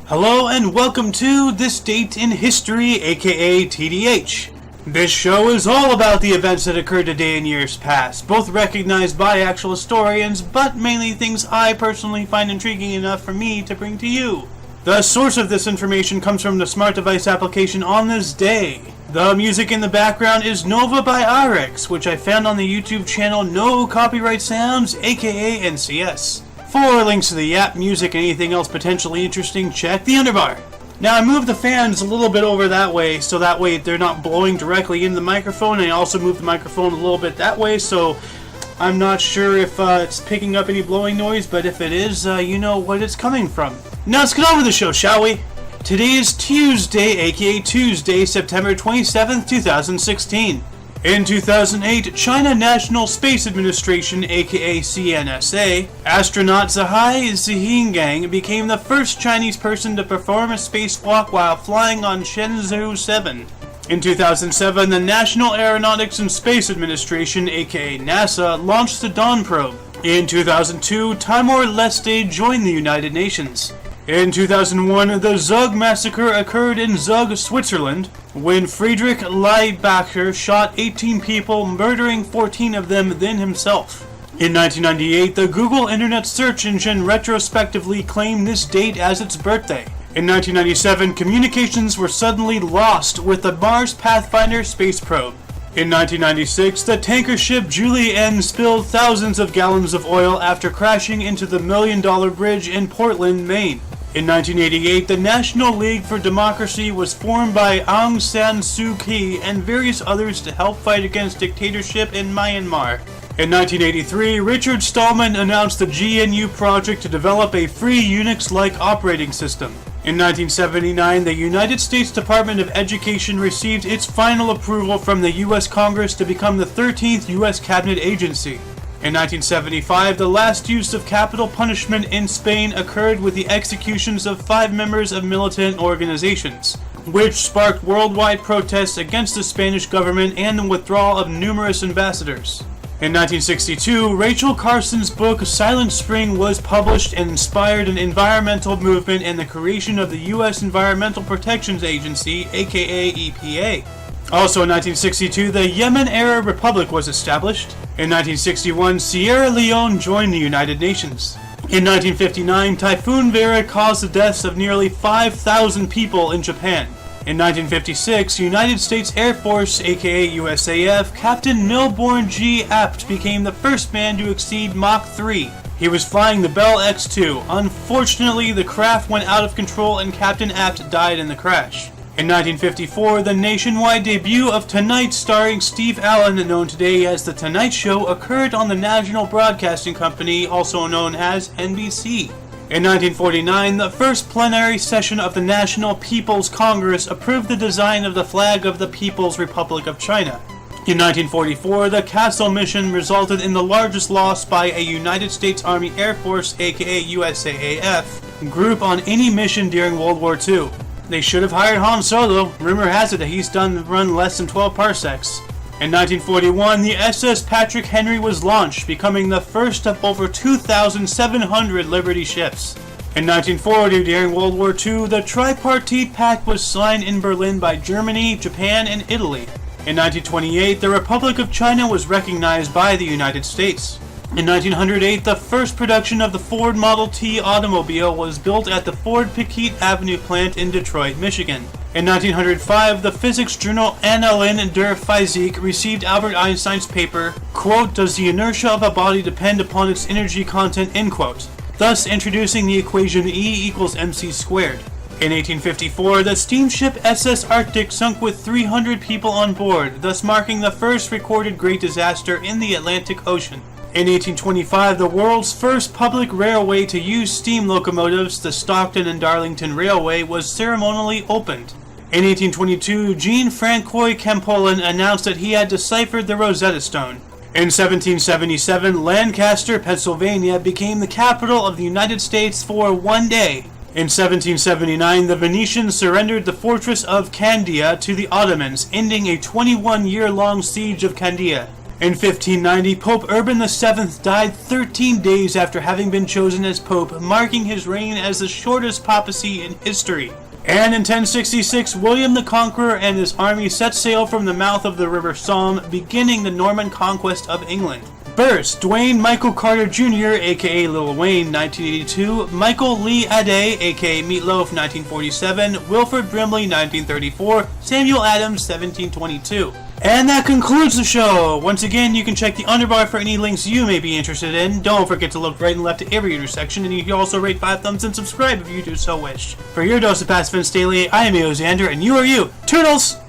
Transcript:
Hello and welcome to This Date in History, aka TDH. This show is all about the events that occurred today in years past, both recognized by actual historians, but mainly things I personally find intriguing enough for me to bring to you. The source of this information comes from the smart device application On This Day. The music in the background is Nova by Ahrix, which I found on the YouTube channel No Copyright Sounds, aka NCS. For links to the app, music, and anything else potentially interesting, check the underbar. Now, I moved the fans a little bit over that way, so that way they're not blowing directly into the microphone, and I also moved the microphone a little bit that way, so I'm not sure if it's picking up any blowing noise, but if it is, you know what it's coming from. Now, let's get over to the show, shall we? Today is Tuesday, aka Tuesday, September 27th, 2016. In 2008, China National Space Administration, aka CNSA, astronaut Zhai Zhigang became the first Chinese person to perform a spacewalk while flying on Shenzhou 7. In 2007, the National Aeronautics and Space Administration, aka NASA, launched the Dawn probe. In 2002, Timor-Leste joined the United Nations. In 2001, the Zug massacre occurred in Zug, Switzerland, when Friedrich Leibacher shot 18 people, murdering 14 of them, then himself. In 1998, the Google Internet search engine retrospectively claimed this date as its birthday. In 1997, communications were suddenly lost with the Mars Pathfinder space probe. In 1996, the tanker ship Julienne spilled thousands of gallons of oil after crashing into the $1 Million Bridge in Portland, Maine. In 1988, the National League for Democracy was formed by Aung San Suu Kyi and various others to help fight against dictatorship in Myanmar. In 1983, Richard Stallman announced the GNU project to develop a free Unix-like operating system. In 1979, the United States Department of Education received its final approval from the U.S. Congress to become the 13th U.S. Cabinet agency. In 1975, the last use of capital punishment in Spain occurred with the executions of 5 members of militant organizations, which sparked worldwide protests against the Spanish government and the withdrawal of numerous ambassadors. In 1962, Rachel Carson's book Silent Spring was published and inspired an environmental movement and the creation of the U.S. Environmental Protection Agency, aka EPA. Also in 1962, the Yemen Arab Republic was established. In 1961, Sierra Leone joined the United Nations. In 1959, Typhoon Vera caused the deaths of nearly 5,000 people in Japan. In 1956, United States Air Force, aka USAF, Captain Milbourne G. Apt became the first man to exceed Mach 3. He was flying the Bell X-2. Unfortunately, the craft went out of control and Captain Apt died in the crash. In 1954, the nationwide debut of Tonight starring Steve Allen, known today as The Tonight Show, occurred on the National Broadcasting Company, also known as NBC. In 1949, the first plenary session of the National People's Congress approved the design of the flag of the People's Republic of China. In 1944, the Castle mission resulted in the largest loss by a United States Army Air Force, aka USAAF, group on any mission during World War II. They should have hired Han Solo. Rumor has it that he's run less than 12 parsecs. In 1941, the SS Patrick Henry was launched, becoming the first of over 2,700 Liberty ships. In 1940, during World War II, the Tripartite Pact was signed in Berlin by Germany, Japan, and Italy. In 1928, the Republic of China was recognized by the United States. In 1908, the first production of the Ford Model T automobile was built at the Ford Piquet Avenue plant in Detroit, Michigan. In 1905, the physics journal Annalen der Physik received Albert Einstein's paper, quote, "Does the inertia of a body depend upon its energy content," end quote, thus introducing the equation E equals mc squared. In 1854, the steamship SS Arctic sunk with 300 people on board, thus marking the first recorded great disaster in the Atlantic Ocean. In 1825, the world's first public railway to use steam locomotives, the Stockton and Darlington Railway, was ceremonially opened. In 1822, Jean-Francois Campolin announced that he had deciphered the Rosetta Stone. In 1777, Lancaster, Pennsylvania, became the capital of the United States for one day. In 1779, the Venetians surrendered the fortress of Candia to the Ottomans, ending a 21-year-long siege of Candia. In 1590, Pope Urban VII died 13 days after having been chosen as Pope, marking his reign as the shortest papacy in history. And in 1066, William the Conqueror and his army set sail from the mouth of the River Somme, beginning the Norman conquest of England. Births: Dwayne Michael Carter Jr., aka Lil Wayne, 1982, Michael Lee Ade, aka Meatloaf, 1947, Wilford Brimley, 1934, Samuel Adams, 1722. And that concludes the show! Once again, you can check the underbar for any links you may be interested in. Don't forget to look right and left at every intersection, and you can also rate 5 thumbs and subscribe if you do so wish. For your dose of past events daily, I am Eoxander, and you are you, Turtles!